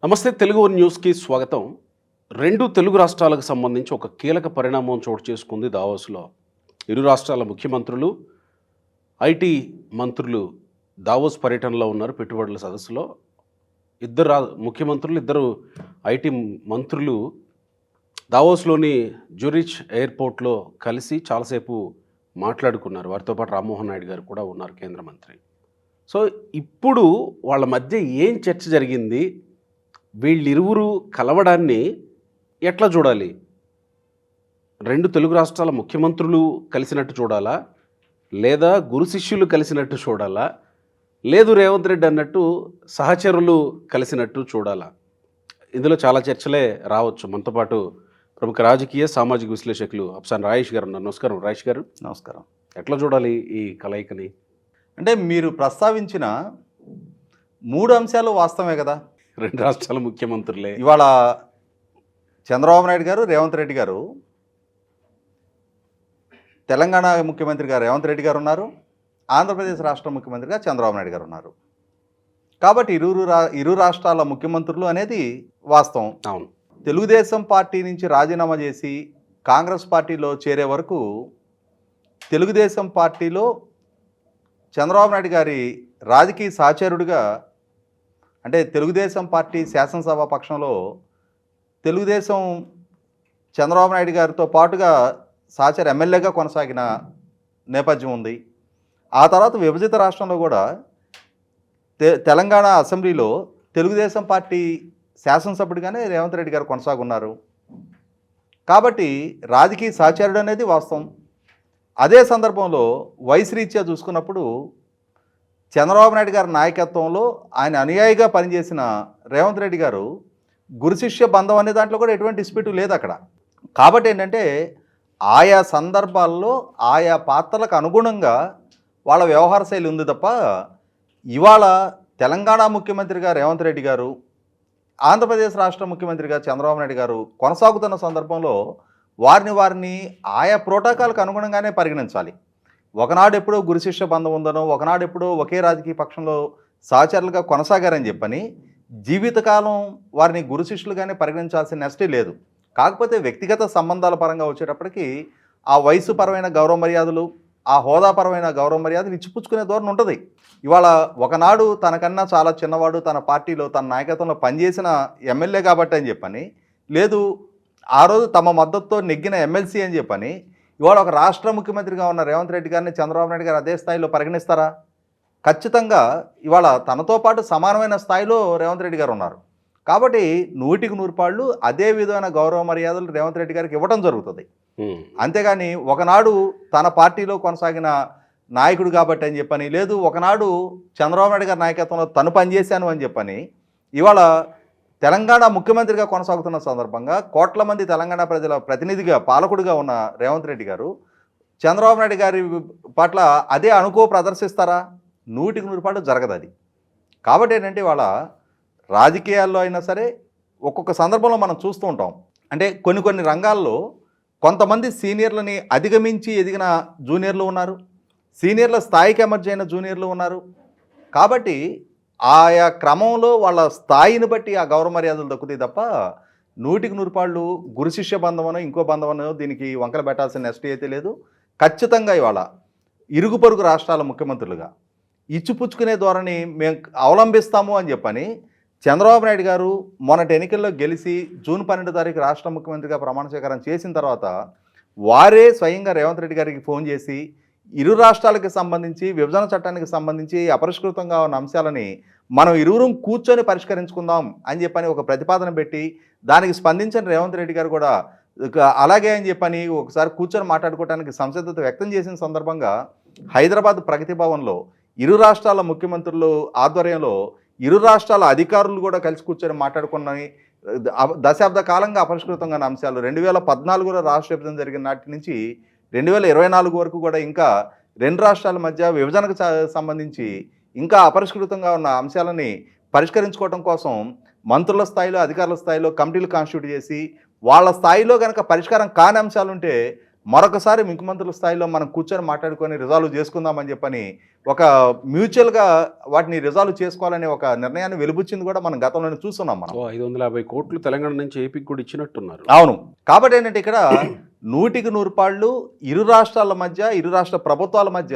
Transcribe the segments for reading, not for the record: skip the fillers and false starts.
నమస్తే తెలుగు వన్ న్యూస్కి స్వాగతం. రెండు తెలుగు రాష్ట్రాలకు సంబంధించి ఒక కీలక పరిణామం చోటు చేసుకుంది దావోస్లో. ఇరు రాష్ట్రాల ముఖ్యమంత్రులు, ఐటీ మంత్రులు దావోస్ పర్యటనలో ఉన్నారు. పెట్టుబడుల సదస్సులో ముఖ్యమంత్రులు, ఇద్దరు ఐటీ మంత్రులు దావోస్లోని జ్యూరిచ్ ఎయిర్పోర్ట్లో కలిసి చాలాసేపు మాట్లాడుకున్నారు. వారితో పాటు రామ్మోహన్ నాయుడు గారు కూడా ఉన్నారు, కేంద్ర మంత్రి. సో ఇప్పుడు వాళ్ళ మధ్య ఏం చర్చ జరిగింది, వీళ్ళిరువురు కలవడాన్ని ఎట్లా చూడాలి? రెండు తెలుగు రాష్ట్రాల ముఖ్యమంత్రులు కలిసినట్టు చూడాలా, లేదా గురు శిష్యులు కలిసినట్టు చూడాలా, లేదు రేవంత్ రెడ్డి అన్నట్టు సహచరులు కలిసినట్టు చూడాలా? ఇందులో చాలా చర్చలే రావచ్చు. మనతో పాటు ప్రముఖ రాజకీయ సామాజిక విశ్లేషకులు అఫ్సాన్ రాయేష్ గారు ఉన్నారు. నమస్కారం రాయేష్ గారు. నమస్కారం. ఎట్లా చూడాలి ఈ కలయికని? అంటే మీరు ప్రస్తావించిన 3 అంశాలు వాస్తవమే కదా. రెండు రాష్ట్రాల ముఖ్యమంత్రులే. ఇవాళ చంద్రబాబు నాయుడు గారు, రేవంత్ రెడ్డి గారు, తెలంగాణ ముఖ్యమంత్రిగా రేవంత్ రెడ్డి గారు ఉన్నారు, ఆంధ్రప్రదేశ్ రాష్ట్ర ముఖ్యమంత్రిగా చంద్రబాబు నాయుడు గారు ఉన్నారు. కాబట్టి ఇరు రాష్ట్రాల ముఖ్యమంత్రులు అనేది వాస్తవం. అవును. తెలుగుదేశం పార్టీ నుంచి రాజీనామా చేసి కాంగ్రెస్ పార్టీలో చేరే వరకు తెలుగుదేశం పార్టీలో చంద్రబాబు నాయుడు గారి రాజకీయ సహచరుడిగా, అంటే తెలుగుదేశం పార్టీ శాసనసభ పక్షంలో తెలుగుదేశం చంద్రబాబు నాయుడు గారితో పాటుగా సహచర ఎమ్మెల్యేగా కొనసాగిన నేపథ్యం ఉంది. ఆ తర్వాత విభజిత రాష్ట్రంలో కూడా తెలంగాణ అసెంబ్లీలో తెలుగుదేశం పార్టీ శాసనసభ్యుడిగానే రేవంత్ రెడ్డి గారు కొనసాగున్నారు. కాబట్టి రాజకీయ సహచరుడు అనేది వాస్తవం. అదే సందర్భంలో వయసు రీత్యా చూసుకున్నప్పుడు చంద్రబాబు నాయుడు గారి నాయకత్వంలో ఆయన అనుయాయిగా పనిచేసిన రేవంత్ రెడ్డి గారు గురు శిష్య బంధం అనే దాంట్లో కూడా ఎటువంటి డిస్ప్యూట్ లేదు అక్కడ. కాబట్టి ఏంటంటే ఆయా సందర్భాల్లో ఆయా పాత్రలకు అనుగుణంగా వాళ్ళ వ్యవహార శైలి ఉంది తప్ప, ఇవాళ తెలంగాణ ముఖ్యమంత్రిగా రేవంత్ రెడ్డి గారు, ఆంధ్రప్రదేశ్ రాష్ట్ర ముఖ్యమంత్రిగా చంద్రబాబు నాయుడు గారు కొనసాగుతున్న సందర్భంలో వారిని ఆయా ప్రోటోకాల్కి అనుగుణంగానే పరిగణించాలి. ఒకనాడు ఎప్పుడో గురు శిష్య బంధం ఉందనో, ఒకనాడు ఎప్పుడో ఒకే రాజకీయ పక్షంలో సహచరులుగా కొనసాగారని చెప్పని జీవితకాలం వారిని గురు శిష్యులుగానే పరిగణించాల్సిన నెస్టే లేదు. కాకపోతే వ్యక్తిగత సంబంధాల పరంగా వచ్చేటప్పటికి ఆ వయసు పరమైన గౌరవ మర్యాదలు, ఆ హోదాపరమైన గౌరవ మర్యాదలు ఇచ్చిపుచ్చుకునే ధోరణి ఉంటుంది. ఇవాళ ఒకనాడు తనకన్నా చాలా చిన్నవాడు తన పార్టీలో తన నాయకత్వంలో పనిచేసిన ఎమ్మెల్యే కాబట్టి అని చెప్పని, లేదు ఆ రోజు తమ మద్దతుతో నెగ్గిన ఎమ్మెల్సీ అని చెప్పని, ఇవాళ ఒక రాష్ట్ర ముఖ్యమంత్రిగా ఉన్న రేవంత్ రెడ్డి గారిని చంద్రబాబు నాయుడు గారు అదే స్థాయిలో పరిగణిస్తారా? ఖచ్చితంగా ఇవాళ తనతో పాటు సమానమైన స్థాయిలో రేవంత్ రెడ్డి గారు ఉన్నారు. కాబట్టి 100% అదే విధమైన గౌరవ మర్యాదలు రేవంత్ రెడ్డి గారికి ఇవ్వడం జరుగుతుంది. అంతేగాని ఒకనాడు తన పార్టీలో కొనసాగిన నాయకుడు కాబట్టి అని చెప్పని, లేదు ఒకనాడు చంద్రబాబు నాయుడు గారి నాయకత్వంలో తను పనిచేశాను అని చెప్పని, ఇవాళ తెలంగాణ ముఖ్యమంత్రిగా కొనసాగుతున్న సందర్భంగా కోట్ల మంది తెలంగాణ ప్రజల ప్రతినిధిగా, పాలకుడిగా ఉన్న రేవంత్ రెడ్డి గారు చంద్రబాబు నాయుడు గారి పట్ల అదే అణుకో ప్రదర్శిస్తారా? 100% జరగదు అది. కాబట్టి ఏంటంటే ఇవాళ రాజకీయాల్లో అయినా సరే ఒక్కొక్క సందర్భంలో మనం చూస్తూ ఉంటాం. అంటే కొన్ని రంగాల్లో కొంతమంది సీనియర్లని అధిగమించి ఎదిగిన జూనియర్లు ఉన్నారు, సీనియర్ల స్థాయికి ఎమర్జ్ అయిన జూనియర్లు ఉన్నారు. కాబట్టి ఆయా క్రమంలో వాళ్ళ స్థాయిని బట్టి ఆ గౌరవ మర్యాదలు దక్కుతాయి తప్ప 100% గురు శిష్య బంధమనో ఇంకో బంధమనో దీనికి వంకలు పెట్టాల్సిన నెస్టీ అయితే లేదు. ఖచ్చితంగా ఇవాళ ఇరుగు పొరుగు రాష్ట్రాల ముఖ్యమంత్రులుగా ఇచ్చిపుచ్చుకునే ధోరణి మేము అవలంబిస్తాము అని చెప్పని చంద్రబాబు నాయుడు గారు మొన్నటి ఎన్నికల్లో గెలిచి జూన్ 12 తారీఖు రాష్ట్ర ముఖ్యమంత్రిగా ప్రమాణ స్వీకారం చేసిన తర్వాత వారే స్వయంగా రేవంత్ రెడ్డి గారికి ఫోన్ చేసి ఇరు రాష్ట్రాలకు సంబంధించి విభజన చట్టానికి సంబంధించి అపరిష్కృతంగా ఉన్న అంశాలని మనం ఇరువురం కూర్చొని పరిష్కరించుకుందాం అని చెప్పని ఒక ప్రతిపాదన పెట్టి దానికి స్పందించిన రేవంత్ రెడ్డి గారు కూడా అలాగే అని చెప్పని ఒకసారి కూర్చొని మాట్లాడుకోవడానికి సంసిద్ధత వ్యక్తం చేసిన సందర్భంగా హైదరాబాద్ ప్రగతి భవన్లో ఇరు రాష్ట్రాల ముఖ్యమంత్రులు ఆధ్వర్యంలో ఇరు రాష్ట్రాల అధికారులు కూడా కలిసి కూర్చొని మాట్లాడుకున్నాయి. దశాబ్ద కాలంగా అపరిష్కృతంగా ఉన్న అంశాలు 2014లో రాష్ట్ర విభజన జరిగిన నాటి నుంచి 2024 వరకు కూడా ఇంకా రెండు రాష్ట్రాల మధ్య విభజనకు సంబంధించి ఇంకా అపరిష్కృతంగా ఉన్న అంశాలని పరిష్కరించుకోవడం కోసం మంత్రుల స్థాయిలో, అధికారుల స్థాయిలో కమిటీలు కాన్స్టిట్యూట్ చేసి వాళ్ళ స్థాయిలో కనుక పరిష్కారం కాని అంశాలుంటే మరొకసారి ముఖ్యమంత్రుల స్థాయిలో మనం కూర్చొని మాట్లాడుకొని రిజాల్వ్ చేసుకుందామని చెప్పని ఒక మ్యూచువల్గా వాటిని రిజాల్వ్ చేసుకోవాలనే ఒక నిర్ణయాన్ని వెలుబుచ్చింది కూడా మనం గతంలోనే చూస్తున్నాం మనం. 550 కోట్లు తెలంగాణ నుంచి ఏపీకి కూడా ఇచ్చినట్టున్నారు. అవును. కాబట్టి ఏంటంటే ఇక్కడ 100కి 100 పాళ్ళు ఇరు రాష్ట్రాల మధ్య, ఇరు రాష్ట్ర ప్రభుత్వాల మధ్య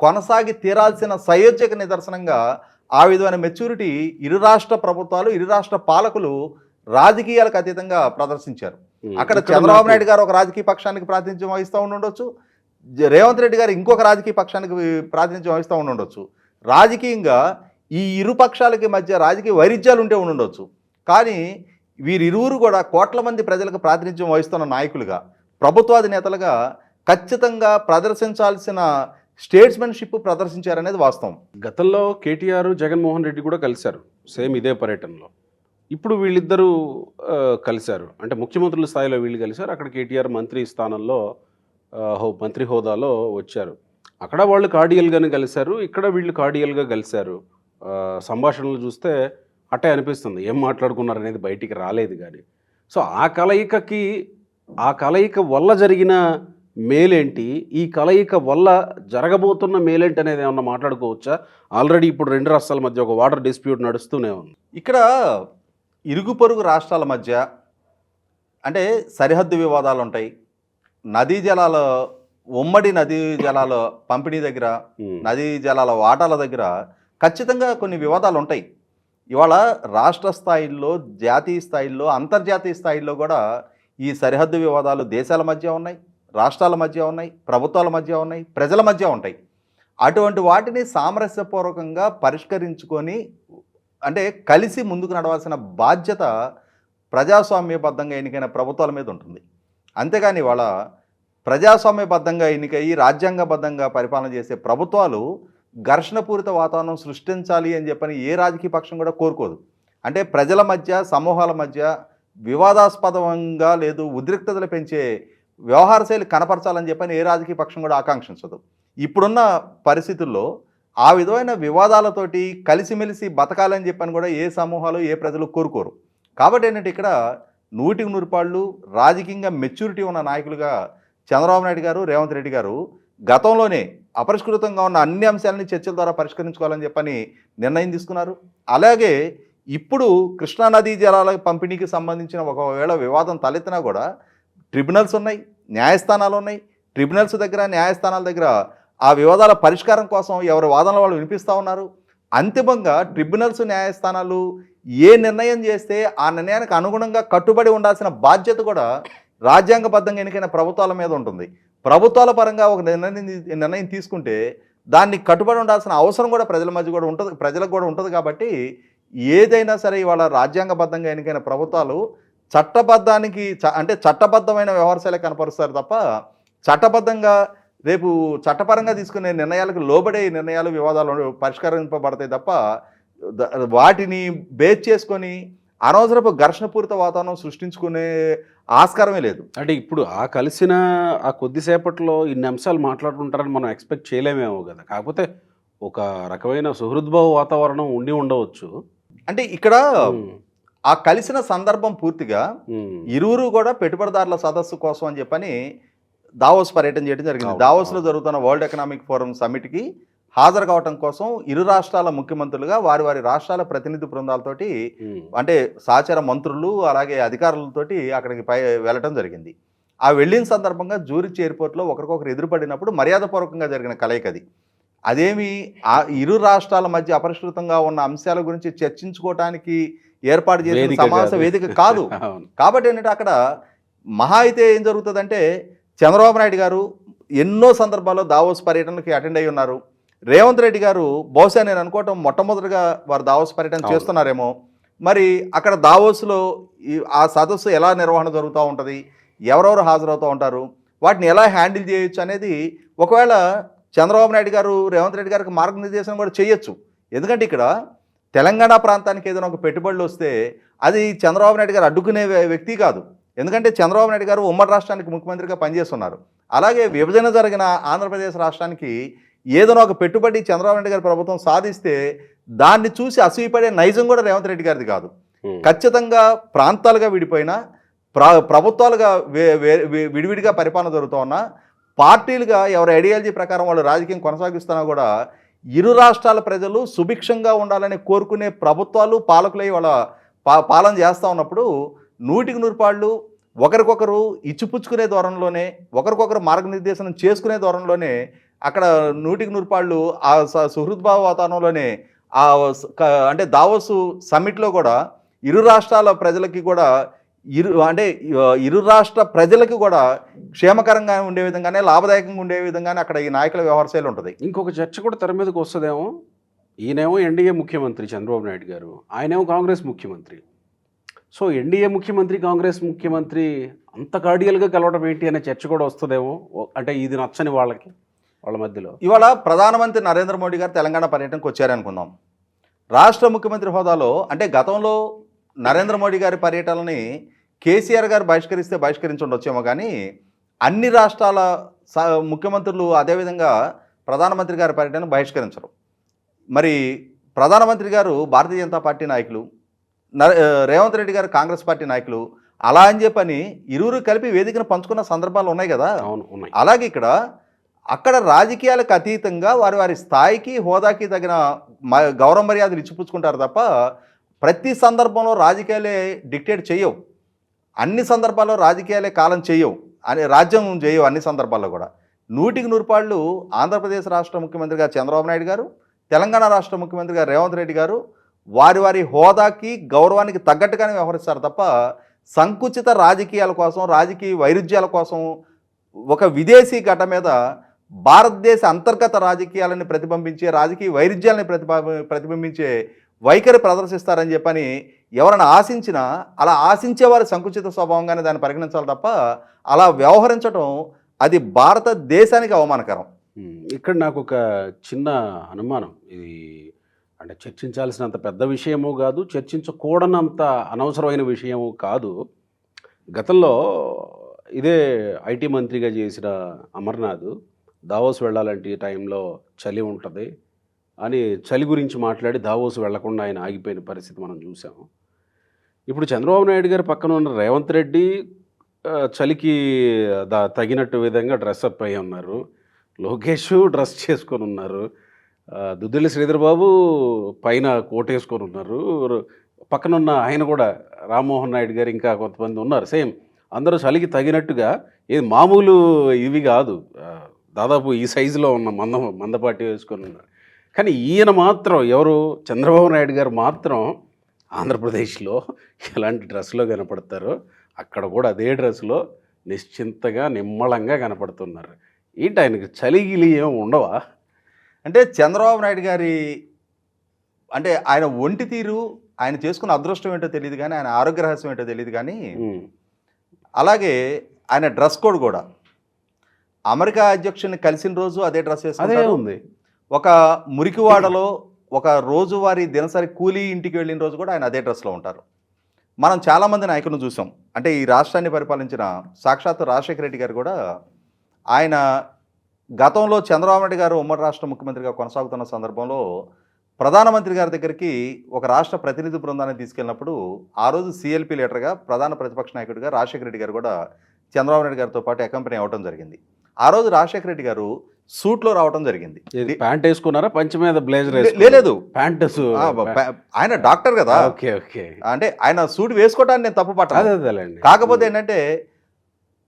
కొనసాగి తీరాల్సిన సయోధ్యక నిదర్శనంగా ఆ విధమైన మెచ్యూరిటీ ఇరు రాష్ట్ర ప్రభుత్వాలు, ఇరు రాష్ట్ర పాలకులు రాజకీయాలకు అతీతంగా ప్రదర్శించారు. అక్కడ చంద్రబాబు నాయుడు గారు ఒక రాజకీయ పక్షానికి ప్రాతినిధ్యం వహిస్తూ ఉండొచ్చు, రేవంత్ రెడ్డి గారు ఇంకొక రాజకీయ పక్షానికి ప్రాతినిధ్యం వహిస్తూ ఉండొచ్చు. రాజకీయంగా ఈ ఇరు పక్షాలకి మధ్య రాజకీయ వైరుధ్యాలు ఉంటే ఉండొచ్చు. కానీ వీరిరువురు కూడా కోట్ల మంది ప్రజలకు ప్రాతినిధ్యం వహిస్తున్న నాయకులుగా, ప్రభుత్వాధినేతలుగా ఖచ్చితంగా ప్రదర్శించాల్సిన స్టేట్స్మెన్షిప్ ప్రదర్శించారనేది వాస్తవం. గతంలో కేటీఆర్, జగన్మోహన్ రెడ్డి కూడా కలిశారు సేమ్ ఇదే పర్యటనలో. ఇప్పుడు వీళ్ళిద్దరూ కలిశారు, అంటే ముఖ్యమంత్రుల స్థాయిలో వీళ్ళు కలిశారు. అక్కడ కేటీఆర్ మంత్రి స్థానంలో మంత్రి హోదాలో వచ్చారు. అక్కడ వాళ్ళు కార్డియల్గానే కలిశారు, ఇక్కడ వీళ్ళు కార్డియల్గా కలిశారు. సంభాషణలు చూస్తే అట్టే అనిపిస్తుంది, ఏం మాట్లాడుకున్నారు అనేది బయటికి రాలేదు. కానీ సో ఆ కలయిక వల్ల జరిగిన మేలేంటి, ఈ కలయిక వల్ల జరగబోతున్న మేలేంటి అనేది ఏమన్నా మాట్లాడుకోవచ్చా? ఆల్రెడీ ఇప్పుడు 2 రాష్ట్రాల మధ్య ఒక వాటర్ డిస్ప్యూట్ నడుస్తూనే ఉంది. ఇక్కడ ఇరుగు పొరుగు రాష్ట్రాల మధ్య అంటే సరిహద్దు వివాదాలు ఉంటాయి. నదీ జలాల ఉమ్మడి నదీ జలాల పంపిణీ దగ్గర, నదీ జలాల వాటాల దగ్గర ఖచ్చితంగా కొన్ని వివాదాలు ఉంటాయి. ఇవాళ రాష్ట్ర స్థాయిల్లో, జాతీయ స్థాయిల్లో, అంతర్జాతీయ స్థాయిల్లో కూడా ఈ సరిహద్దు వివాదాలు దేశాల మధ్య ఉన్నాయి, రాష్ట్రాల మధ్య ఉన్నాయి, ప్రభుత్వాల మధ్య ఉన్నాయి, ప్రజల మధ్య ఉంటాయి. అటువంటి వాటిని సామరస్యపూర్వకంగా పరిష్కరించుకొని అంటే కలిసి ముందుకు నడవాల్సిన బాధ్యత ప్రజాస్వామ్యబద్ధంగా ఎన్నికైన ప్రభుత్వాల మీద ఉంటుంది. అంతేగాని ఇవాళ ప్రజాస్వామ్యబద్ధంగా ఎన్నికయ్యి రాజ్యాంగబద్ధంగా పరిపాలన చేసే ప్రభుత్వాలు ఘర్షణపూరిత వాతావరణం సృష్టించాలి అని చెప్పని ఏ రాజకీయ పక్షం కూడా కోరుకోదు. అంటే ప్రజల మధ్య, సమూహాల మధ్య వివాదాస్పదంగా లేదు ఉద్రిక్తతలు పెంచే వ్యవహార శైలి కనపరచాలని చెప్పని ఏ రాజకీయ పక్షం కూడా ఆకాంక్షించదు. ఇప్పుడున్న పరిస్థితుల్లో ఆ విధమైన వివాదాలతోటి కలిసిమెలిసి బతకాలని చెప్పని కూడా ఏ సమూహాలు, ఏ ప్రజలు కోరుకోరు. కాబట్టి ఏంటంటే ఇక్కడ 100కి 100 పాళ్ళు రాజకీయంగా మెచ్యూరిటీ ఉన్న నాయకులుగా చంద్రబాబు నాయుడు గారు, రేవంత్ రెడ్డి గారు గతంలోనే అపరిష్కృతంగా ఉన్న అన్ని అంశాలని చర్చల ద్వారా పరిష్కరించుకోవాలని చెప్పని నిర్ణయం తీసుకున్నారు. అలాగే ఇప్పుడు కృష్ణానదీ జలాల పంపిణీకి సంబంధించిన ఒకవేళ వివాదం తలెత్తినా కూడా ట్రిబ్యునల్స్ ఉన్నాయి, న్యాయస్థానాలు ఉన్నాయి. ట్రిబ్యునల్స్ దగ్గర, న్యాయస్థానాల దగ్గర ఆ వివాదాల పరిష్కారం కోసం ఎవరి వాదనలు వాళ్ళు వినిపిస్తూ ఉన్నారు. అంతిమంగా ట్రిబ్యునల్స్, న్యాయస్థానాలు ఏ నిర్ణయం చేస్తే ఆ నిర్ణయానికి అనుగుణంగా కట్టుబడి ఉండాల్సిన బాధ్యత కూడా రాజ్యాంగబద్ధంగా ఎన్నికైన ప్రభుత్వాల మీద ఉంటుంది. ప్రభుత్వాల పరంగా ఒక నిర్ణయం తీసుకుంటే దాన్ని కట్టుబడి ఉండాల్సిన అవసరం కూడా ప్రజల మధ్య కూడా ఉంటుంది, ప్రజలకు కూడా ఉంటుంది. కాబట్టి ఏదైనా సరే ఇవాళ రాజ్యాంగబద్ధంగా ఎన్నికైన ప్రభుత్వాలు అంటే చట్టబద్ధమైన వ్యవహారశైలి కనపరుస్తారు తప్ప చట్టబద్ధంగా రేపు చట్టపరంగా తీసుకునే నిర్ణయాలకు లోబడే నిర్ణయాలు, వివాదాలు పరిష్కరింపబడతాయి తప్ప వాటిని బేస్ చేసుకొని అనవసరపు ఘర్షణపూరిత వాతావరణం సృష్టించుకునే ఆస్కారమే లేదు. అంటే ఇప్పుడు కలిసిన ఆ కొద్దిసేపట్లో ఇన్ని అంశాలు మాట్లాడుకుంటారని మనం ఎక్స్పెక్ట్ చేయలేమేమో కదా. కాకపోతే ఒక రకమైన సుహృద్భావ వాతావరణం ఉండవచ్చు. అంటే ఇక్కడ ఆ కలిసిన సందర్భం పూర్తిగా ఇరువురు కూడా పెట్టుబడిదారుల సదస్సు కోసం అని చెప్పని దావోస్ పర్యటన చేయడం జరిగింది. దావోస్లో జరుగుతున్న వరల్డ్ ఎకనామిక్ ఫోరం సమ్మిట్కి హాజరు కావటం కోసం ఇరు రాష్ట్రాల ముఖ్యమంత్రులుగా వారి వారి రాష్ట్రాల ప్రతినిధి బృందాలతోటి, అంటే సహచర మంత్రులు అలాగే అధికారులతోటి అక్కడికి వెళ్ళటం జరిగింది. ఆ వెళ్ళిన సందర్భంగా జూరిచ్ ఎయిర్పోర్ట్లో ఒకరికొకరు ఎదురుపడినప్పుడు మర్యాదపూర్వకంగా జరిగిన కలయికది. అదేమి ఆ ఇరు రాష్ట్రాల మధ్య అపరిష్కృతంగా ఉన్న అంశాల గురించి చర్చించుకోవటానికి ఏర్పాటు చేసిన సమావేశ వేదిక కాదు. కాబట్టి ఏంటంటే అక్కడ మహా అయితే ఏం జరుగుతుందంటే చంద్రబాబు నాయుడు గారు ఎన్నో సందర్భాల్లో దావోస్ పర్యటనకి అటెండ్ అయి ఉన్నారు. రేవంత్ రెడ్డి గారు బహుశా నేను అనుకోవటం మొట్టమొదటిగా వారు దావోస్ పర్యటన చేస్తున్నారేమో. మరి అక్కడ దావోస్లో ఆ సదస్సు ఎలా నిర్వహణ జరుగుతూ ఉంటుంది, ఎవరెవరు హాజరవుతూ ఉంటారు, వాటిని ఎలా హ్యాండిల్ చేయొచ్చు అనేది ఒకవేళ చంద్రబాబు నాయుడు గారు రేవంత్ రెడ్డి గారికి మార్గనిర్దేశం కూడా చేయొచ్చు. ఎందుకంటే ఇక్కడ తెలంగాణ ప్రాంతానికి ఏదైనా ఒక పెట్టుబడులు వస్తే అది చంద్రబాబు నాయుడు గారు అడ్డుకునే వ్యక్తి కాదు. ఎందుకంటే చంద్రబాబు నాయుడు గారు ఉమ్మడి రాష్ట్రానికి ముఖ్యమంత్రిగా పనిచేస్తున్నారు. అలాగే విభజన జరిగిన ఆంధ్రప్రదేశ్ రాష్ట్రానికి ఏదైనా ఒక పెట్టుబడి చంద్రబాబు నాయుడు గారి ప్రభుత్వం సాధిస్తే దాన్ని చూసి అసూయపడే నైజం కూడా రేవంత్ రెడ్డి గారిది కాదు. ఖచ్చితంగా ప్రాంతాలుగా విడిపోయినా ప్రభుత్వాలుగా విడివిడిగా పరిపాలన జరుగుతూ ఉన్నా పార్టీలుగా ఎవరి ఐడియాలజీ ప్రకారం వాళ్ళు రాజకీయం కొనసాగిస్తున్నా కూడా ఇరు రాష్ట్రాల ప్రజలు సుభిక్షంగా ఉండాలని కోరుకునే ప్రభుత్వాలు పాలకులై వాళ్ళ పాలన చేస్తూ ఉన్నప్పుడు 100% ఒకరికొకరు ఇచ్చిపుచ్చుకునే ధోరణిలోనే ఒకరికొకరు మార్గనిర్దేశనం చేసుకునే ధోరణిలోనే అక్కడ 100% ఆ సుహృద్భావ వాతావరణంలోనే అంటే దావోసు సమ్మిట్లో కూడా ఇరు రాష్ట్రాల ప్రజలకి కూడా ఇరు రాష్ట్ర ప్రజలకు కూడా క్షేమకరంగా ఉండే విధంగానే లాభదాయకంగా ఉండే విధంగానే అక్కడ ఈ నాయకుల వ్యవహారశైలి ఉంటుంది. ఇంకొక చర్చ కూడా తెర మీదకి వస్తుందేమో, ఈయనేమో ఎన్డీఏ ముఖ్యమంత్రి చంద్రబాబు నాయుడు గారు, ఆయనేమో కాంగ్రెస్ ముఖ్యమంత్రి. సో ఎన్డీఏ ముఖ్యమంత్రి కాంగ్రెస్ ముఖ్యమంత్రి అంత కార్డియల్గా కలవడం ఏంటి అనే చర్చ కూడా వస్తుందేమో, అంటే ఇది నచ్చని వాళ్ళ మధ్యలో. ఇవాళ ప్రధానమంత్రి నరేంద్ర మోడీ గారు తెలంగాణ పర్యటనకు వచ్చారనుకుందాం. రాష్ట్ర ముఖ్యమంత్రి హోదాలో అంటే గతంలో నరేంద్ర మోడీ గారి పర్యటనని కేసీఆర్ గారు బహిష్కరించుండొచ్చేమో, కానీ అన్ని రాష్ట్రాల ముఖ్యమంత్రులు అదేవిధంగా ప్రధానమంత్రి గారి పర్యటన బహిష్కరించరు. మరి ప్రధానమంత్రి గారు భారతీయ జనతా పార్టీ నాయకులు, రేవంత్ రెడ్డి గారు కాంగ్రెస్ పార్టీ నాయకులు, అలా అని చెప్పని ఇరువురు కలిపి వేదికను పంచుకున్న సందర్భాలు ఉన్నాయి కదా. ఉన్నాయి. అలాగే అక్కడ రాజకీయాలకు అతీతంగా వారి స్థాయికి హోదాకి తగిన గౌరవ మర్యాదలు ఇచ్చిపుచ్చుకుంటారు తప్ప ప్రతి సందర్భంలో రాజకీయాలే డిక్టేట్ చేయవు, అన్ని సందర్భాల్లో రాజకీయాలే కాలం చేయవు, రాజ్యం చేయవు. అన్ని సందర్భాల్లో కూడా 100% ఆంధ్రప్రదేశ్ రాష్ట్ర ముఖ్యమంత్రిగా చంద్రబాబు నాయుడు గారు, తెలంగాణ రాష్ట్ర ముఖ్యమంత్రిగా రేవంత్ రెడ్డి గారు వారి హోదాకి గౌరవానికి తగ్గట్టుగానే వ్యవహరిస్తారు తప్ప సంకుచిత రాజకీయాల కోసం, రాజకీయ వైరుధ్యాల కోసం ఒక విదేశీ ఘట మీద భారతదేశ అంతర్గత రాజకీయాలని ప్రతిబింబించే, రాజకీయ వైరుధ్యాలని ప్రతిబింబించే వైఖరి ప్రదర్శిస్తారని చెప్పని ఎవరైనా ఆశించినా అలా ఆశించేవారి సంకుచిత స్వభావంగానే దాన్ని పరిగణించాలి తప్ప అలా వ్యవహరించడం అది భారతదేశానికి అవమానకరం. ఇక్కడ నాకు ఒక చిన్న అనుమానం, ఇది అంటే చర్చించాల్సినంత పెద్ద విషయమో కాదు, చర్చించకూడనంత అనవసరమైన విషయమో కాదు. గతంలో ఇదే ఐటీ మంత్రిగా చేసిన అమర్నాథ్ దావోస్ వెళ్ళాలంటే టైంలో చలి ఉంటుంది అని చలి గురించి మాట్లాడి దావోస్ వెళ్లకుండా ఆయన ఆగిపోయిన పరిస్థితి మనం చూసాము. ఇప్పుడు చంద్రబాబు నాయుడు గారి పక్కన ఉన్న రేవంత్ రెడ్డి చలికి తగినట్టు విధంగా డ్రెస్అప్ అయ్యి ఉన్నారు, లోకేష్ డ్రెస్ చేసుకొని ఉన్నారు, దుద్దిల్లి శ్రీధర్ బాబు పైన కోట్ వేసుకొని ఉన్నారు, పక్కనున్న ఆయన కూడా రామ్మోహన్ నాయుడు గారు ఇంకా కొంతమంది ఉన్నారు సేమ్. అందరూ చలికి తగినట్టుగా, ఇది మామూలు ఇవి కాదు, దాదాపు ఈ సైజులో ఉన్న మందపాటి వేసుకొని ఉన్నారు. కానీ ఈయన మాత్రం ఎవరు, చంద్రబాబు నాయుడు గారు మాత్రం ఆంధ్రప్రదేశ్లో ఎలాంటి డ్రెస్లో కనపడతారో అక్కడ కూడా అదే డ్రెస్లో నిశ్చింతగా నిమ్మళంగా కనపడుతున్నారు. ఏంటి ఆయనకి చలిగిలి ఏమి ఉండవా? అంటే చంద్రబాబు నాయుడు గారి అంటే ఆయన ఒంటి తీరు, ఆయన చేసుకున్న అదృష్టం ఏంటో తెలియదు కానీ, ఆయన ఆరోగ్య రహస్యం ఏంటో తెలియదు కానీ, అలాగే ఆయన డ్రెస్ కోడ్ కూడా అమెరికా అధ్యక్షుడిని కలిసిన రోజు అదే డ్రెస్ వేసుకుంటారు. ఉంది. ఒక మురికివాడలో ఒక రోజువారీ దినసరి కూలీ ఇంటికి వెళ్ళిన రోజు కూడా ఆయన అదే డ్రెస్లో ఉంటారు. మనం చాలామంది నాయకులను చూసాం. అంటే ఈ రాష్ట్రాన్ని పరిపాలించిన సాక్షాత్తు రాజశేఖర రెడ్డి గారు కూడా ఆయన గతంలో చంద్రబాబు నాయుడు గారు ఉమ్మడి రాష్ట్ర ముఖ్యమంత్రిగా కొనసాగుతున్న సందర్భంలో ప్రధానమంత్రి గారి దగ్గరికి ఒక రాష్ట్ర ప్రతినిధి బృందాన్ని తీసుకెళ్ళినప్పుడు ఆ రోజు సిఎల్పి లీడర్గా ప్రధాన ప్రతిపక్ష నాయకుడిగా రాజశేఖర రెడ్డి గారు కూడా చంద్రబాబు నాయుడు గారితో పాటు అకంపెనీ అవ్వడం జరిగింది. ఆ రోజు రాజశేఖర రెడ్డి గారు సూట్లో రావడం జరిగింది. ప్యాంట్ వేసుకున్నారా, పంచ మీద బ్లేజర్? లేదు, ప్యాంట్. ఆయన డాక్టర్ కదా. Okay okay. అంటే ఆయన సూట్ వేసుకోవడానికి నేను తప్పు పట్టాను. కాకపోతే ఏంటంటే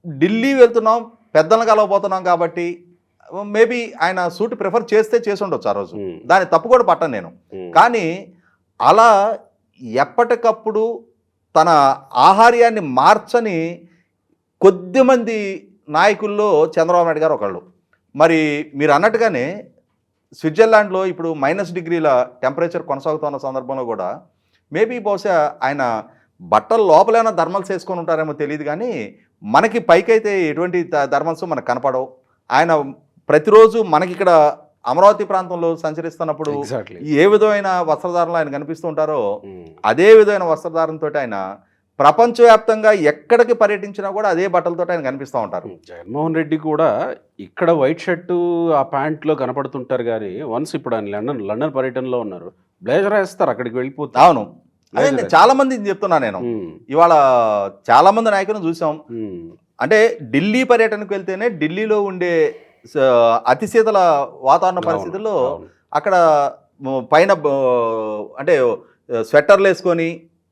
ఢిల్లీ వెళ్తున్నాం, పెద్దలను కలవబోతున్నాం కాబట్టి మేబీ ఆయన సూట్ ప్రిఫర్ చేసి ఉండొచ్చు ఆ రోజు, దాన్ని తప్పు కూడా పట్టాను నేను. కానీ అలా ఎప్పటికప్పుడు తన ఆహార్యాన్ని మార్చని కొద్దిమంది నాయకుల్లో చంద్రబాబు నాయుడు గారు ఒకళ్ళు. మరి మీరు అన్నట్టుగానే స్విట్జర్లాండ్లో ఇప్పుడు -డిగ్రీల టెంపరేచర్ కొనసాగుతున్న సందర్భంలో కూడా మేబీ బహుశా ఆయన బట్టలు లోపలైనా థర్మల్స్ వేసుకొని ఉంటారేమో తెలియదు కానీ మనకి పైకైతే ఎటువంటి థర్మల్స్ మనకు కనపడవు. ఆయన ప్రతిరోజు మనకి ఇక్కడ అమరావతి ప్రాంతంలో సంచరిస్తున్నప్పుడు ఏ విధమైన వస్త్రధారణలో ఆయన కనిపిస్తూ ఉంటారో అదే విధమైన వస్త్రధారణతో ఆయన ప్రపంచవ్యాప్తంగా ఎక్కడికి పర్యటించినా కూడా అదే బట్టలతో ఆయన కనిపిస్తూ ఉంటారు. జగన్మోహన్ రెడ్డి కూడా ఇక్కడ వైట్ షర్టు ఆ ప్యాంట్లో కనపడుతుంటారు కానీ వన్స్ ఇప్పుడు ఆయన లండన్ పర్యటనలో ఉన్నారు, బ్లేజర్ వేస్తారు, అక్కడికి వెళ్ళిపోతారు. అవును, అదే నేను చాలా మంది చెప్తున్నా నేను. ఇవాళ చాలా మంది నాయకులను చూసాం. అంటే ఢిల్లీ పర్యటనకు వెళ్తేనే ఢిల్లీలో ఉండే అతి శీతల వాతావరణ పరిస్థితుల్లో అక్కడ పైన అంటే స్వెట్టర్లు వేసుకొని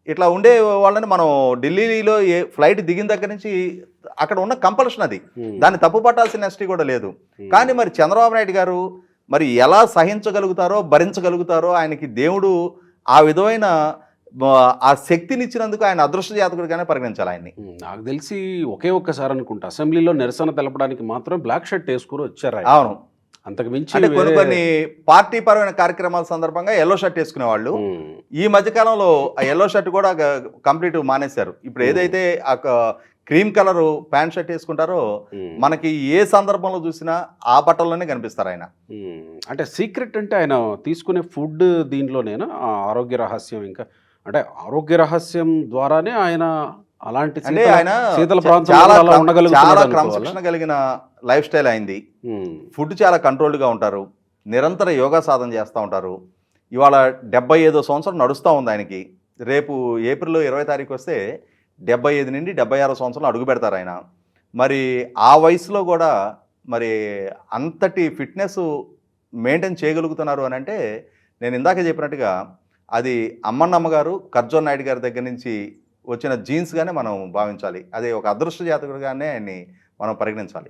ఇట్లా ఉండే వాళ్ళని మనం ఢిల్లీలో ఫ్లైట్ దిగిన దగ్గర నుంచి అక్కడ ఉన్న కంపల్షన్ అది, దాన్ని తప్పు పట్టాల్సిన నెస్టీ కూడా లేదు. కానీ మరి చంద్రబాబు నాయుడు గారు మరి ఎలా సహించగలుగుతారో భరించగలుగుతారో, ఆయనకి దేవుడు ఆ విధమైన ఆ శక్తిని ఇచ్చినందుకు ఆయన అదృష్ట జాతకుడిగానే పరిగణించాలి ఆయన్ని. నాకు తెలిసి ఒకే ఒక్కసారి అనుకుంటా అసెంబ్లీలో నిరసన తెలపడానికి మాత్రం బ్లాక్ షర్ట్ వేసుకుని వచ్చారు. అవును, అంతకు మించి అంటే కొన్ని పార్టీ పరమైన కార్యక్రమాల సందర్భంగా ఎల్లో షర్ట్ వేసుకునేవాళ్ళు. ఈ మధ్యకాలంలో ఆ ఎల్లో షర్ట్ కూడా కంప్లీట్ మానేశారు. ఇప్పుడు ఏదైతే ఆ క్రీమ్ కలర్ ప్యాంట్ షర్ట్ వేసుకుంటారో మనకి ఏ సందర్భంలో చూసినా ఆ బట్టల్లోనే కనిపిస్తారు ఆయన. అంటే సీక్రెట్ అంటే ఆయన తీసుకునే ఫుడ్ దీంట్లోనేనా ఆరోగ్య రహస్యం? ఇంకా అంటే ఆరోగ్య రహస్యం ద్వారానే ఆయన అలాంటి అంటే ఆయన శీతల చాలా క్రమశిక్షణ కలిగిన లైఫ్ స్టైల్ అయింది. ఫుడ్ చాలా కంట్రోల్డ్గా ఉంటారు, నిరంతర యోగా సాధన చేస్తూ ఉంటారు. ఇవాళ 75వ సంవత్సరం నడుస్తూ ఉంది ఆయనకి. రేపు ఏప్రిల్ 20వ తారీఖు వస్తే 75 నుండి 76 సంవత్సరాలు అడుగు పెడతారు ఆయన. మరి ఆ వయసులో కూడా మరి అంతటి ఫిట్నెస్ మెయింటైన్ చేయగలుగుతున్నారు అని అంటే నేను ఇందాక చెప్పినట్టుగా అది అమ్మన్నమ్మ గారు, కర్జోన్ నాయుడు గారి దగ్గర నుంచి వచ్చిన జీన్స్గానే మనం భావించాలి. అది ఒక అదృష్ట జాతకుడిగానే ఆయన్ని మనం పరిగణించాలి.